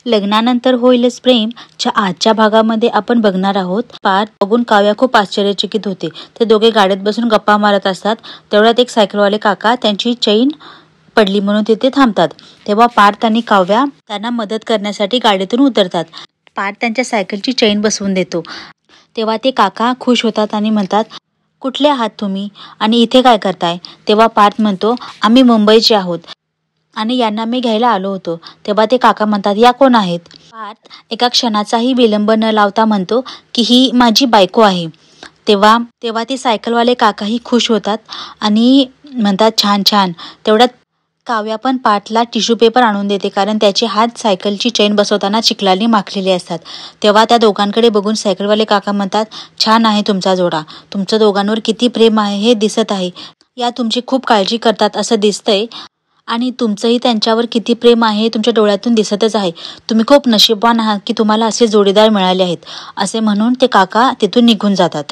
लग्नानंतर होईलच प्रेम च्या आजच्या भागामध्ये आपण बघणार आहोत. पार्थ बघून काव्या खूप आश्चर्यचकित होते. ते दोघे गाडीत बसून गप्पा मारत असतात. तेवढ्यात एक सायकलवाले काका त्यांची चैन पडली म्हणून तिथे थांबतात. तेव्हा पार्थ आणि काव्या त्यांना मदत करण्यासाठी गाडीतून उतरतात. पार्थ त्यांच्या सायकलची चैन बसवून देतो. तेव्हा ते काका खुश होतात आणि म्हणतात, कुठले आहात तुम्ही आणि इथे काय करताय? तेव्हा पार्थ म्हणतो, आम्ही मुंबईचे आहोत आणि यांना मी घ्यायला आलो होतो. तेव्हा ते काका म्हणतात, या कोण आहेत? पार्थ एका क्षणाचाही विलंब न लावता म्हणतो की ही माझी बायको आहे. तेव्हा ते सायकलवाले काकाही खुश होतात आणि म्हणतात, छान छान. तेवढ्यात काव्या पण पार्थला टिश्यू पेपर आणून देते, कारण त्याचे हात सायकलची चैन बसवताना चिखलाने माखलेले असतात. तेव्हा त्या दोघांकडे बघून सायकलवाले काका म्हणतात, छान आहे तुमचा जोडा. तुमचं दोघांवर किती प्रेम आहे हे दिसत आहे. या तुमची खूप काळजी करतात असं दिसतंय आणि तुमचंही त्यांच्यावर किती प्रेम आहे हे तुमच्या डोळ्यातून दिसतच आहे. तुम्ही खूप नशीबवान आहात की तुम्हाला असे जोडीदार मिळाले आहेत. असे म्हणून ते काका तिथून निघून जातात.